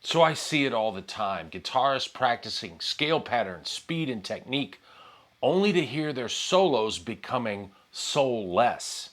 So I see it all the time. Guitarists practicing scale patterns, speed, and technique, only to hear their solos becoming soulless.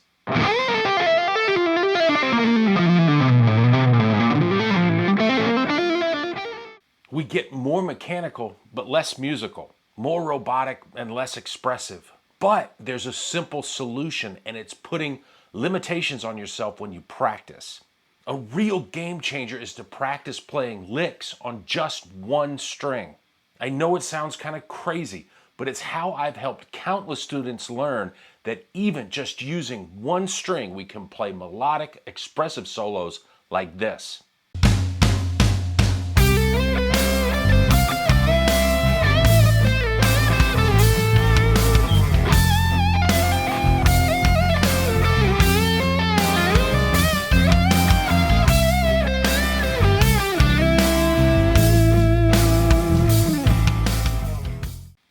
We get more mechanical, but less musical, more robotic and less expressive. But there's a simple solution, and it's putting limitations on yourself when you practice. A real game changer is to practice playing licks on just one string. I know it sounds kind of crazy, but it's how I've helped countless students learn that even just using one string, we can play melodic, expressive solos like this.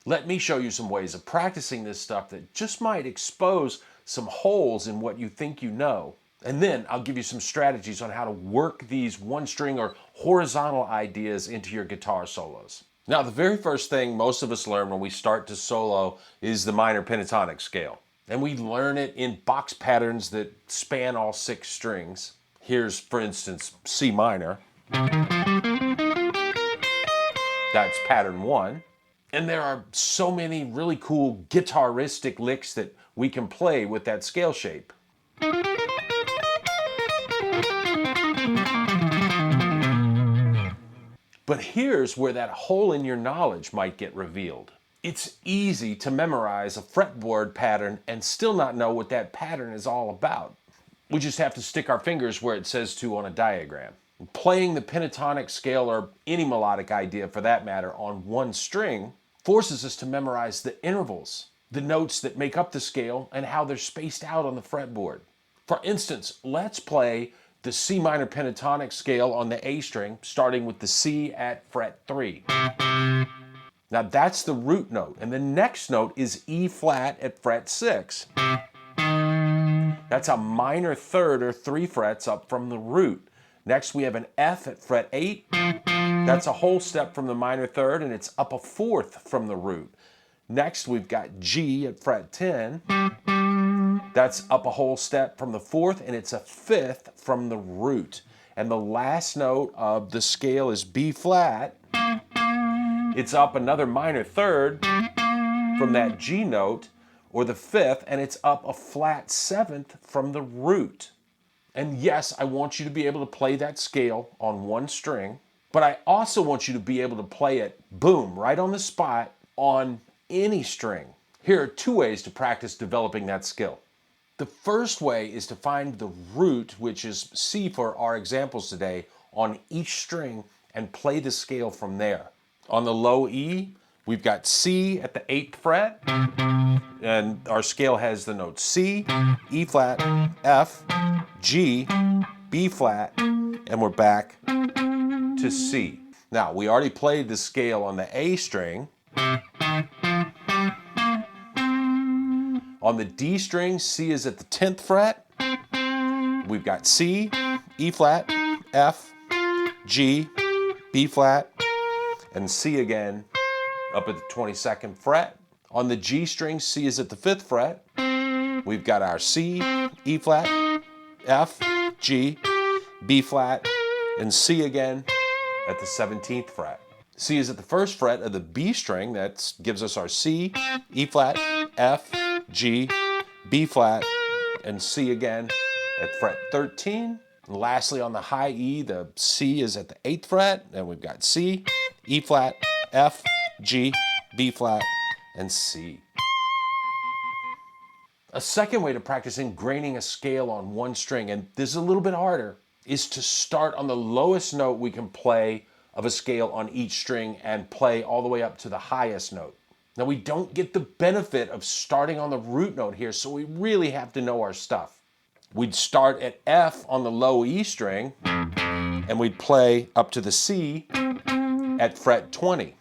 Let me show you some ways of practicing this stuff that just might expose some holes in what you think you know. And then I'll give you some strategies on how to work these one string or horizontal ideas into your guitar solos. Now, the very first thing most of us learn when we start to solo is the minor pentatonic scale. And we learn it in box patterns that span all 6 strings. Here's, for instance, C minor. That's pattern 1. And there are so many really cool guitaristic licks that we can play with that scale shape. But here's where that hole in your knowledge might get revealed. It's easy to memorize a fretboard pattern and still not know what that pattern is all about. We just have to stick our fingers where it says to on a diagram. Playing the pentatonic scale, or any melodic idea for that matter, on one string forces us to memorize the intervals, the notes that make up the scale, and how they're spaced out on the fretboard. For instance, let's play the C minor pentatonic scale on the A string, starting with the C at fret 3. Now that's the root note, and the next note is E flat at fret 6. That's a minor third or 3 frets up from the root. Next we have an F at fret 8. That's a whole step from the minor third, and it's up a 4th from the root. Next we've got G at fret 10. That's up a whole step from the 4th, and it's a 5th from the root. And the last note of the scale is B flat. It's up another minor third from that G note, or the 5th, and it's up a flat 7th from the root. And yes, I want you to be able to play that scale on one string, but I also want you to be able to play it, boom, right on the spot on any string. Here are 2 ways to practice developing that skill. The first way is to find the root, which is C for our examples today, on each string and play the scale from there. On the low E, we've got C at the 8th fret, and our scale has the notes C, E flat, F, G, B flat, and we're back to C. Now, we already played the scale on the A string. On the D string, C is at the 10th fret. We've got C, E flat, F, G, B flat, and C again up at the 22nd fret. On the G string, C is at the 5th fret. We've got our C, E flat, F, G, B flat, and C again at the 17th fret. C is at the 1st fret of the B string. That gives us our C, E flat, F, G, B flat, and C again at fret 13. And lastly, on the high E, the C is at the 8th fret, and we've got C, E flat, F, G, B flat, and C. A second way to practice ingraining a scale on one string, and this is a little bit harder, is to start on the lowest note we can play of a scale on each string and play all the way up to the highest note. Now, we don't get the benefit of starting on the root note here, so we really have to know our stuff. We'd start at F on the low E string, and we'd play up to the C at fret 20.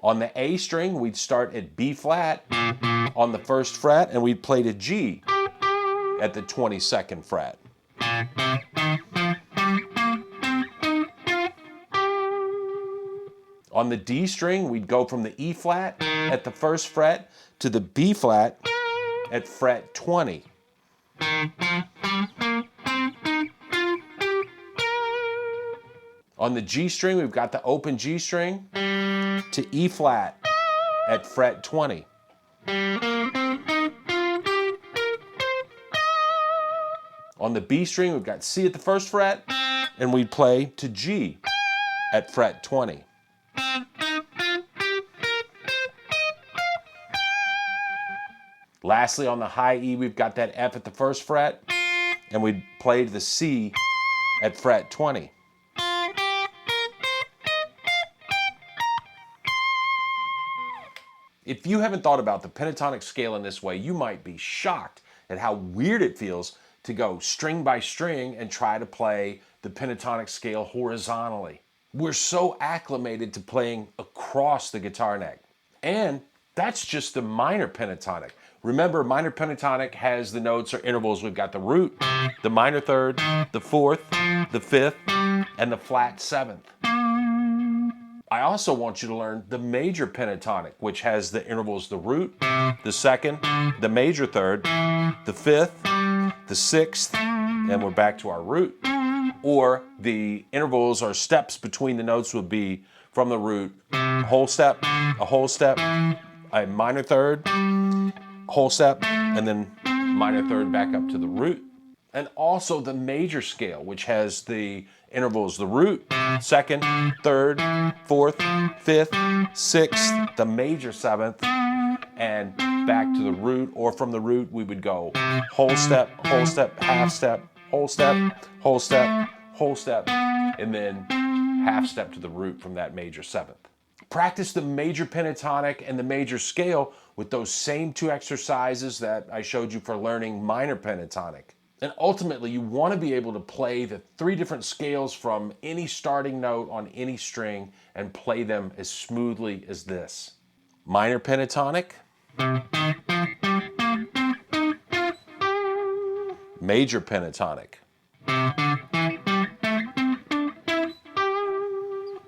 On the A string, we'd start at B flat on the 1st fret, and we'd play to G. at the 22nd fret. On the D string, we'd go from the E flat at the 1st fret to the B flat at fret 20. On the G string, we've got the open G string to E flat at fret 20. On the B string, we've got C at the 1st fret, and we'd play to G at fret 20. Lastly, on the high E, we've got that F at the 1st fret, and we'd play the C at fret 20. If you haven't thought about the pentatonic scale in this way, you might be shocked at how weird it feels to go string by string and try to play the pentatonic scale horizontally. We're so acclimated to playing across the guitar neck. And that's just the minor pentatonic. Remember, minor pentatonic has the notes or intervals. We've got the root, the minor third, the 4th, the 5th, and the flat 7th. I also want you to learn the major pentatonic, which has the intervals, the root, the 2nd, the major third, the 5th, the 6th, and we're back to our root. Or the intervals or steps between the notes would be from the root, a whole step, a minor third, whole step, and then minor third back up to the root. And also the major scale, which has the intervals, the root, 2nd, 3rd, 4th, 5th, 6th, the major 7th, and back to the root, or from the root we would go whole step, half step, whole step, whole step, whole step, and then half step to the root from that major 7th. Practice the major pentatonic and the major scale with those same 2 exercises that I showed you for learning minor pentatonic. And ultimately, you want to be able to play the 3 different scales from any starting note on any string and play them as smoothly as this. Minor pentatonic, major pentatonic,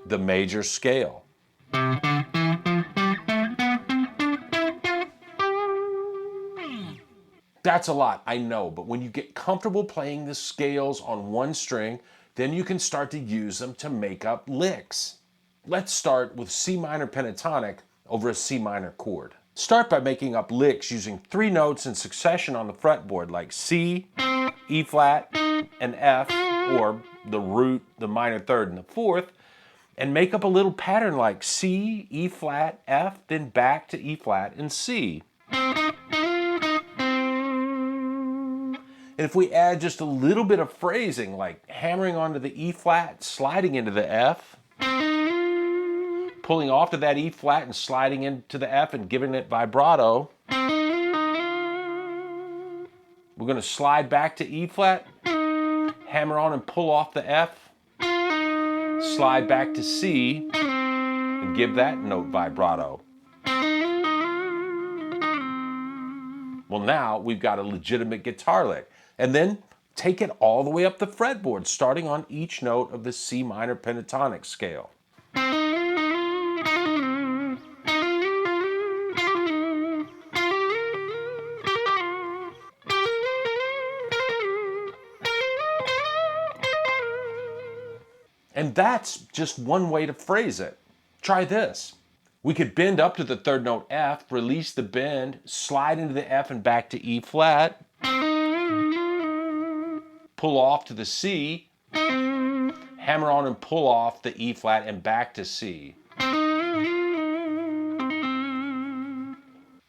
the major scale. That's a lot, I know, but when you get comfortable playing the scales on one string, then you can start to use them to make up licks. Let's start with C minor pentatonic over a C minor chord. Start by making up licks using 3 notes in succession on the fretboard, like C, E flat, and F, or the root, the minor third, and the 4th, and make up a little pattern like C, E flat, F, then back to E flat and C. And if we add just a little bit of phrasing, like hammering onto the E flat, sliding into the F, pulling off to that E flat and sliding into the F and giving it vibrato, we're going to slide back to E flat, hammer on and pull off the F, slide back to C, and give that note vibrato. Well, now we've got a legitimate guitar lick. And then take it all the way up the fretboard, starting on each note of the C minor pentatonic scale. And that's just one way to phrase it. Try this. We could bend up to the 3rd note F, release the bend, slide into the F and back to E flat, pull off to the C, hammer on and pull off the E flat and back to C.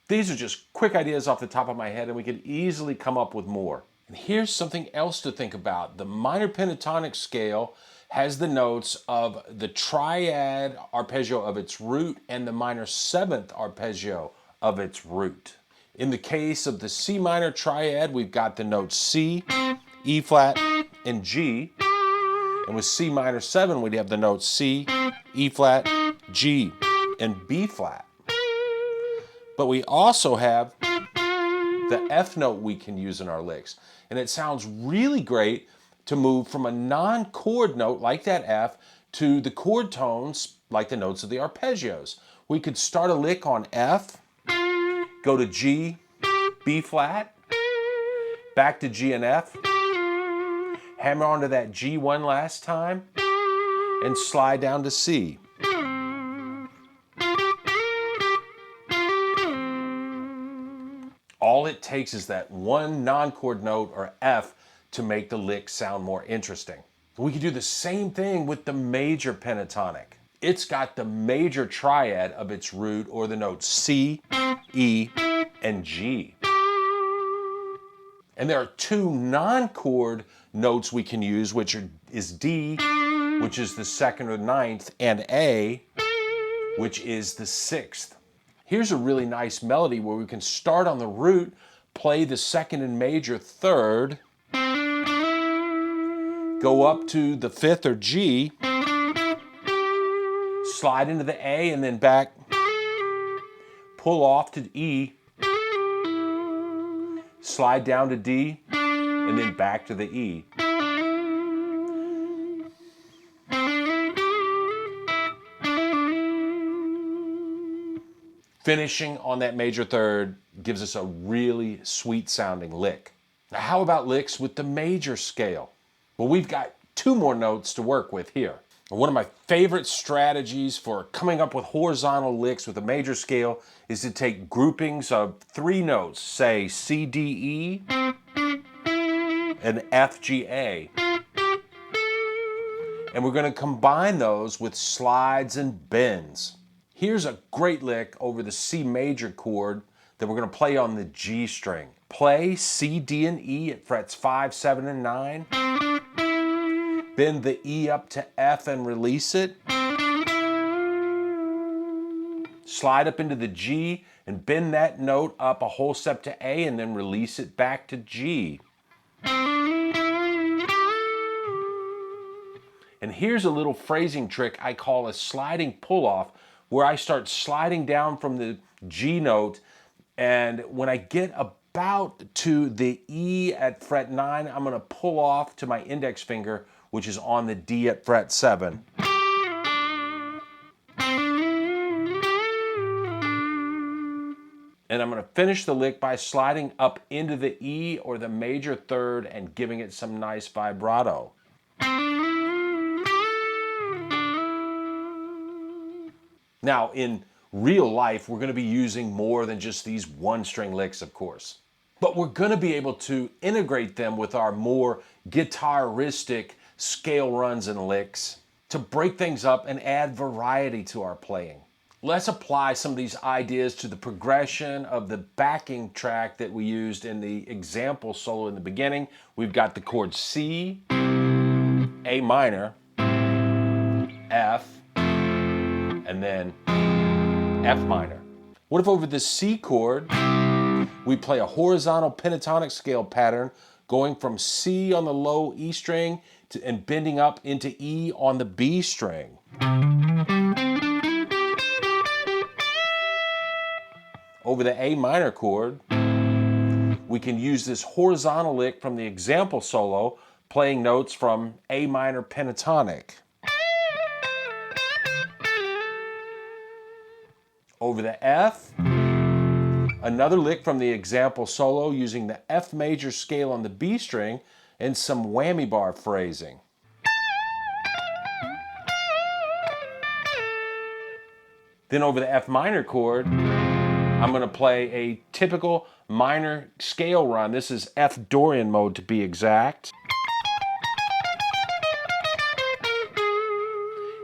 These are just quick ideas off the top of my head, and we could easily come up with more. And here's something else to think about. The minor pentatonic scale has the notes of the triad arpeggio of its root and the minor 7th arpeggio of its root. In the case of the C minor triad, we've got the notes C, E flat, and G. And with C minor 7, we'd have the notes C, E flat, G, and B flat. But we also have the F note we can use in our licks. And it sounds really great to move from a non-chord note like that F to the chord tones like the notes of the arpeggios. We could start a lick on F, go to G, B flat, back to G and F, hammer onto that G one last time, and slide down to C. All it takes is that one non-chord note, or F, to make the lick sound more interesting. We could do the same thing with the major pentatonic. It's got the major triad of its root, or the notes C, E, and G. And there are two non-chord notes we can use, which is D, which is the second or ninth, and A, which is the sixth. Here's a really nice melody where we can start on the root, play the second and major third, go up to the fifth or G, slide into the A and then back, pull off to E, slide down to D, and then back to the E. Finishing on that major third gives us a really sweet sounding lick. Now, how about licks with the major scale? Well, we've got two more notes to work with here. One of my favorite strategies for coming up with horizontal licks with a major scale is to take groupings of three notes, say C, D, E, and F, G, A. And we're going to combine those with slides and bends. Here's a great lick over the C major chord that we're going to play on the G string. Play C, D, and E at frets 5, 7, and 9. Bend the E up to F and release it. Slide up into the G and bend that note up a whole step to A and then release it back to G. And here's a little phrasing trick I call a sliding pull-off, where I start sliding down from the G note, and when I get about to the E at fret 9, I'm going to pull off to my index finger, which is on the D at fret 7. And I'm going to finish the lick by sliding up into the E or the major third and giving it some nice vibrato. Now, in real life, we're going to be using more than just these one-string licks, of course. But we're going to be able to integrate them with our more guitaristic scale runs and licks to break things up and add variety to our playing. Let's apply some of these ideas to the progression of the backing track that we used in the example solo in the beginning. We've got the chord C, A minor, F, and then F minor. What if over the C chord, we play a horizontal pentatonic scale pattern going from C on the low E string and bending up into E on the B string. Over the A minor chord, we can use this horizontal lick from the example solo, playing notes from A minor pentatonic. Over the F, another lick from the example solo using the F major scale on the B string and some whammy bar phrasing. Then over the F minor chord, I'm going to play a typical minor scale run. This is F Dorian mode to be exact.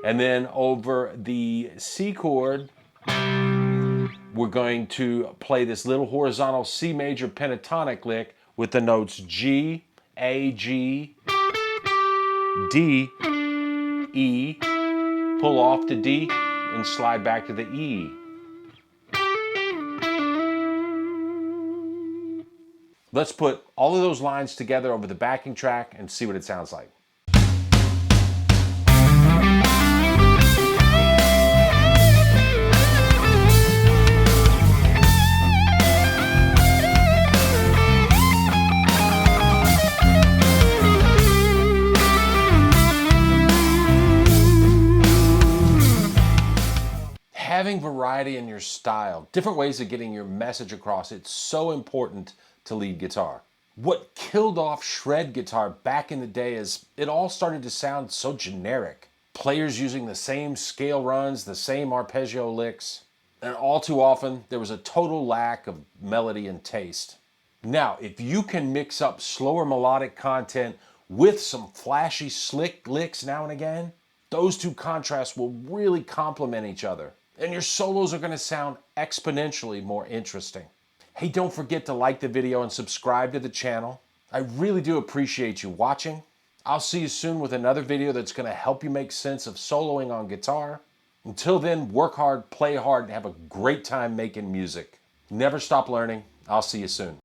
And then over the C chord, we're going to play this little horizontal C major pentatonic lick with the notes G, A, G, D, E, pull off to D, and slide back to the E. Let's put all of those lines together over the backing track and see what it sounds like. variety in your style, different ways of getting your message across. It's so important to lead guitar. What killed off shred guitar back in the day is it all started to sound so generic. Players using the same scale runs, the same arpeggio licks, and all too often there was a total lack of melody and taste. Now, if you can mix up slower melodic content with some flashy slick licks now and again, those two contrasts will really complement each other, and your solos are going to sound exponentially more interesting. Hey, don't forget to like the video and subscribe to the channel. I really do appreciate you watching. I'll see you soon with another video that's going to help you make sense of soloing on guitar. Until then, work hard, play hard, and have a great time making music. Never stop learning. I'll see you soon.